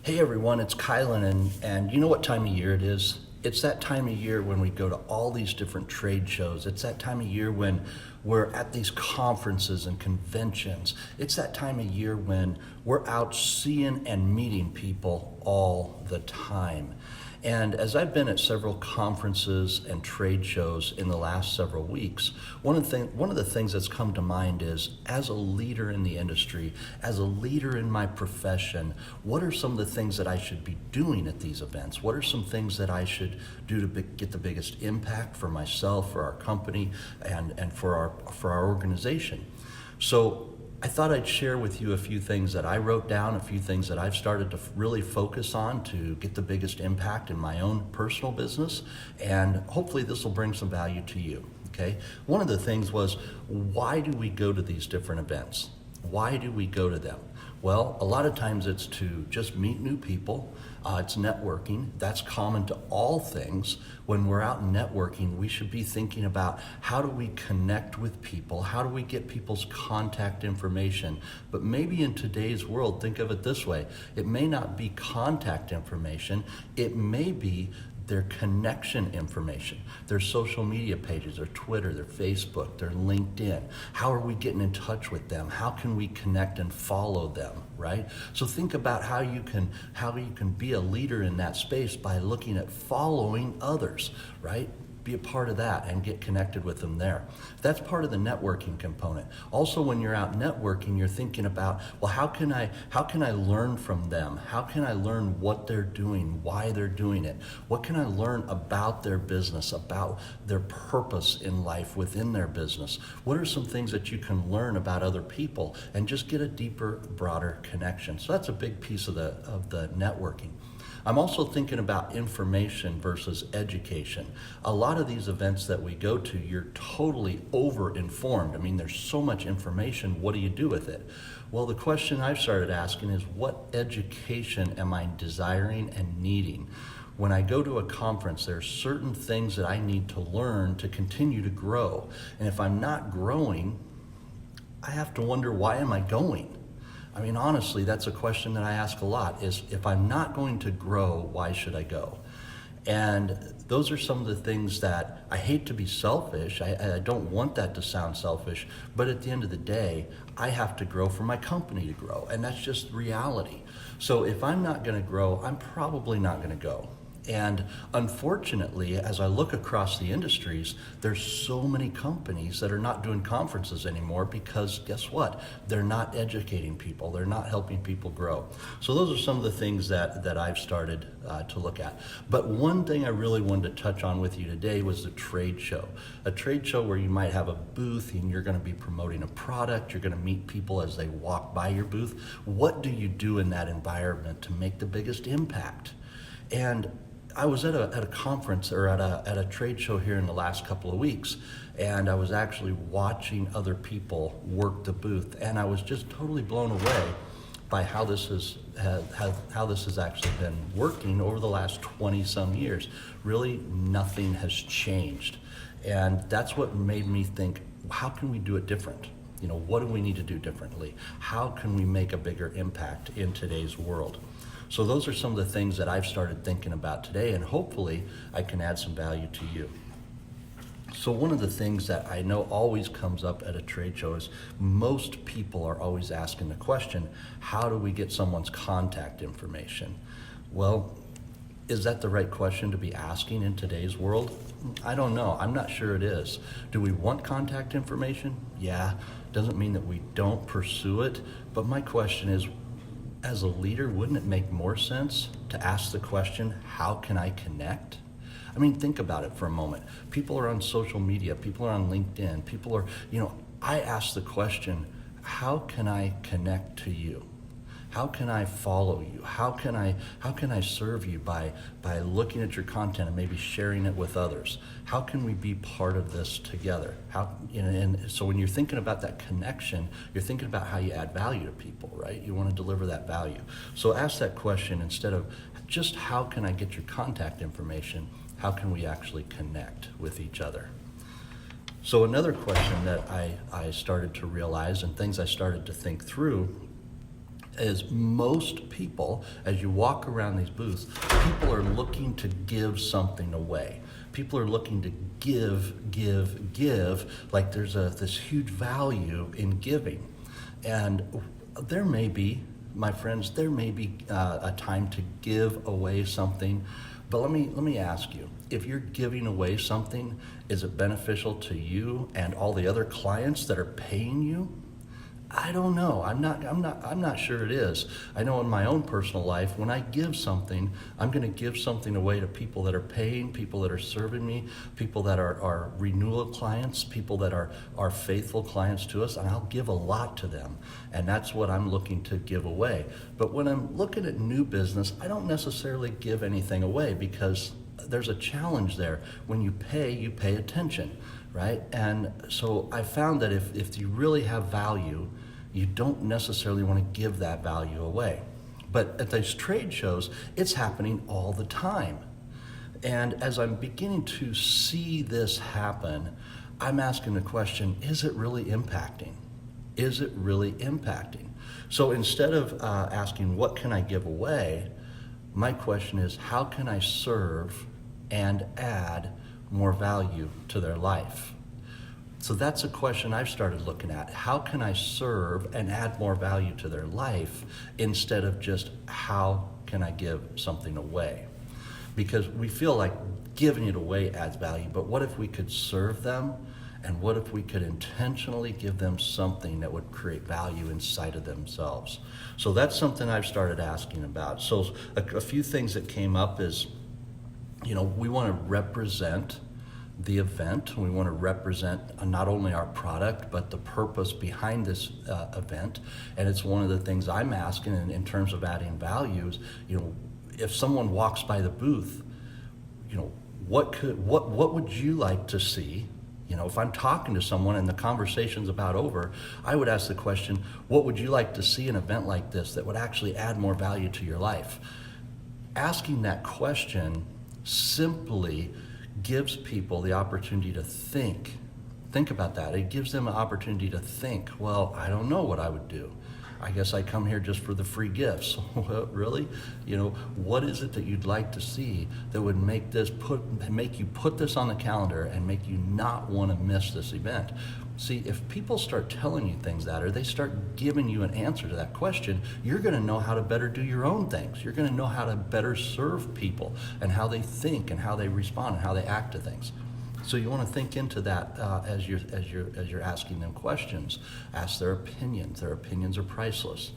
Hey everyone, it's Kylan, and you know what time of year it is? It's that time of year when we go to all these different trade shows. It's that time of year when we're at these conferences and conventions. It's that time of year when we're out seeing and meeting people all the time. And as I've been at several conferences and trade shows in the last several weeks, one of the things that's come to mind is, as a leader in the industry, as a leader in my profession, what are some of the things that I should be doing at these events? What are some things that I should do to get the biggest impact for myself, for our company, and for our organization? So I thought I'd share with you a few things that I wrote down, a few things that I've started to really focus on to get the biggest impact in my own personal business, and hopefully this will bring some value to you, okay? One of the things was, why do we go to these different events? Why do we go to them? Well, a lot of times it's to just meet new people. It's networking. That's common to all things. When we're out networking, we should be thinking about, how do we connect with people? How do we get people's contact information? But maybe in today's world, think of it this way. It may not be contact information. It may be their connection information, their social media pages, their Twitter, their Facebook, their LinkedIn. How are we getting in touch with them? How can we connect and follow them, right? So think about how you can be a leader in that space by looking at following others, right? Be a part of that and get connected with them there. That's part of the networking component. Also, when you're out networking, you're thinking about, well, how can I learn from them? How can I learn what they're doing, why they're doing it? What can I learn about their business, about their purpose in life within their business? What are some things that you can learn about other people and just get a deeper, broader connection? So that's a big piece of the networking. I'm also thinking about information versus education. A lot of these events that we go to, you're totally over-informed. I mean, there's so much information. What do you do with it? Well, the question I've started asking is, what education am I desiring and needing? When I go to a conference, there are certain things that I need to learn to continue to grow. And if I'm not growing, I have to wonder, why am I going? I mean, honestly, that's a question that I ask a lot, is, if I'm not going to grow, why should I go? And those are some of the things that I hate to be selfish. I don't want that to sound selfish, but at the end of the day, I have to grow for my company to grow, and that's just reality. So if I'm not going to grow, I'm probably not going to go. And unfortunately, as I look across the industries, there's so many companies that are not doing conferences anymore because, guess what? They're not educating people. They're not helping people grow. So those are some of the things that I've started to look at. But one thing I really wanted to touch on with you today was the trade show. A trade show where you might have a booth and you're going to be promoting a product. You're going to meet people as they walk by your booth. What do you do in that environment to make the biggest impact? And I was at a conference, or at a trade show here in the last couple of weeks, and I was actually watching other people work the booth, and I was just totally blown away by how this has actually been working over the last 20 some years. Really, nothing has changed, and that's what made me think, how can we do it different? You know, what do we need to do differently? How can we make a bigger impact in today's world? So those are some of the things that I've started thinking about today, and hopefully I can add some value to you. So one of the things that I know always comes up at a trade show is, most people are always asking the question, how do we get someone's contact information? Well, is that the right question to be asking in today's world? I don't know. I'm not sure it is. Do we want contact information? Yeah. Doesn't mean that we don't pursue it. But my question is, as a leader, wouldn't it make more sense to ask the question, how can I connect? I mean, think about it for a moment. People are on social media, people are on LinkedIn, people are, I ask the question, how can I connect to you? How can I follow you? How can I serve you by looking at your content and maybe sharing it with others? How can we be part of this together? And so when you're thinking about that connection, you're thinking about how you add value to people, right? You want to deliver that value. So ask that question instead of just, how can I get your contact information? How can we actually connect with each other? So another question that I started to realize, and things I started to think through, is most people, as you walk around these booths, people are looking to give something away. People are looking to give, like there's this huge value in giving. And there may be, my friends, there may be a time to give away something, but let me ask you, if you're giving away something, is it beneficial to you and all the other clients that are paying you? I don't know. I'm not sure it is. I know in my own personal life, when I give something, I'm going to give something away to people that are paying, people that are serving me, people that are renewal clients, people that are faithful clients to us, and I'll give a lot to them. And that's what I'm looking to give away. But when I'm looking at new business, I don't necessarily give anything away because there's a challenge there. When you pay attention, right? And so I found that if you really have value, you don't necessarily want to give that value away. But at these trade shows, it's happening all the time. And as I'm beginning to see this happen, I'm asking the question, is it really impacting? Is it really impacting? So instead of asking, what can I give away? My question is, how can I serve and add more value to their life? So that's a question I've started looking at. How can I serve and add more value to their life instead of just how can I give something away? Because we feel like giving it away adds value, but what if we could serve them? And what if we could intentionally give them something that would create value inside of themselves? So that's something I've started asking about. So a few things that came up is, we want to represent the event. We want to represent not only our product, but the purpose behind this event. And it's one of the things I'm asking in terms of adding values. If someone walks by the booth, what would you like to see? If I'm talking to someone and the conversation's about over, I would ask the question, what would you like to see an event like this that would actually add more value to your life? Asking that question simply gives people the opportunity to think. Think about that. It gives them an opportunity to think, well, I don't know what I would do. I guess I come here just for the free gifts. Really? What is it that you'd like to see that would make you put this on the calendar and make you not want to miss this event? See, if people start telling you things or they start giving you an answer to that question, you're going to know how to better do your own things. You're going to know how to better serve people and how they think and how they respond and how they act to things. So you want to think into that as you're asking them questions. Ask their opinions. Their opinions are priceless.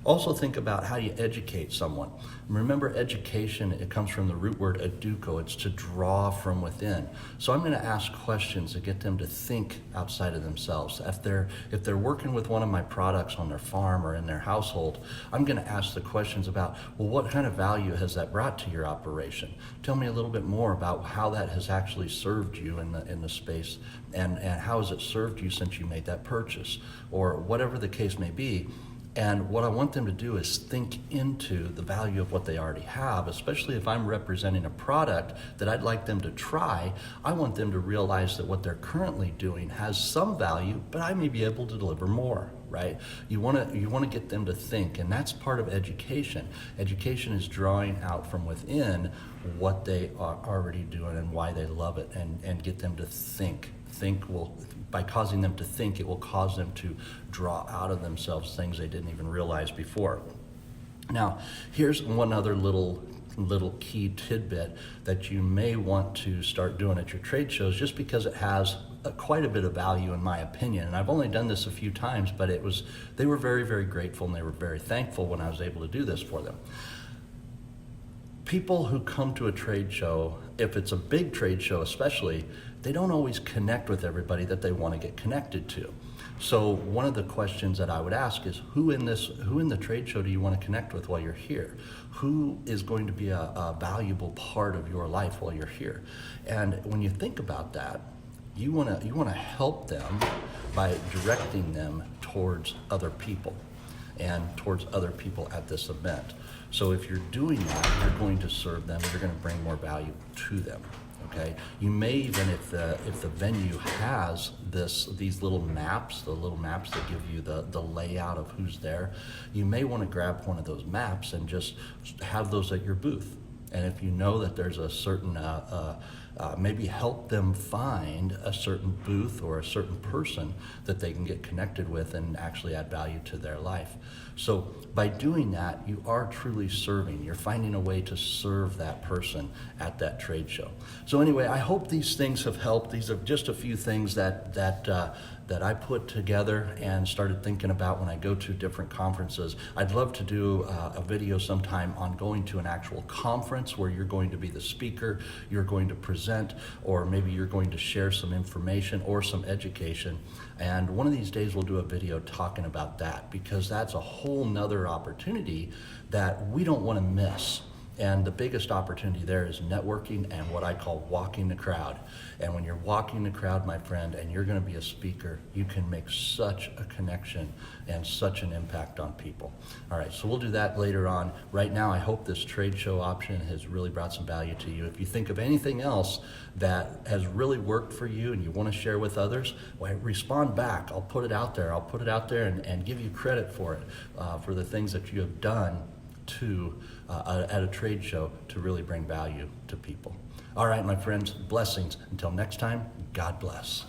Also think about how you educate someone. Remember, education, it comes from the root word educo. It's to draw from within. So I'm going to ask questions to get them to think outside of themselves. If they're working with one of my products on their farm or in their household, I'm going to ask the questions about, well, what kind of value has that brought to your operation? Tell me a little bit more about how that has actually served you in the space, and how has it served you since you made that purchase, or whatever the case may be. And what I want them to do is think into the value of what they already have, especially if I'm representing a product that I'd like them to try. I want them to realize that what they're currently doing has some value, but I may be able to deliver more, right? You want to get them to think, and that's part of education. Education is drawing out from within what they are already doing and why they love it, and get them to think. By causing them to think, it will cause them to draw out of themselves things they didn't even realize before. Now, here's one other little key tidbit that you may want to start doing at your trade shows, just because it has quite a bit of value in my opinion. And I've only done this a few times, but they were very, very grateful, and they were very thankful when I was able to do this for them. People who come to a trade show, if it's a big trade show especially, they don't always connect with everybody that they want to get connected to. So one of the questions that I would ask is, who in the trade show do you want to connect with while you're here? Who is going to be a valuable part of your life while you're here? And when you think about that, you want to help them by directing them towards other people and towards other people at this event. So if you're doing that, you're going to serve them, you're going to bring more value to them, Okay, you may even, if the venue has these little maps, the little maps that give you the layout of who's there, you may want to grab one of those maps and just have those at your booth. And if you know that there's a certain, maybe help them find a certain booth or a certain person that they can get connected with and actually add value to their life. So by doing that, you are truly serving. You're finding a way to serve that person at that trade show. So anyway, I hope these things have helped. These are just a few things that I put together and started thinking about when I go to different conferences. I'd love to do a video sometime on going to an actual conference where you're going to be the speaker, you're going to present, or maybe you're going to share some information or some education. And one of these days we'll do a video talking about that, because that's a whole nother opportunity that we don't want to miss. And the biggest opportunity there is networking and what I call walking the crowd. And when you're walking the crowd, my friend, and you're going to be a speaker, you can make such a connection and such an impact on people. All right, so we'll do that later on. Right now, I hope this trade show option has really brought some value to you. If you think of anything else that has really worked for you and you want to share with others, well, respond back. I'll put it out there. I'll put it out there and give you credit for it, for the things that you have done at a trade show to really bring value to people. All right, my friends, blessings. Until next time, God bless.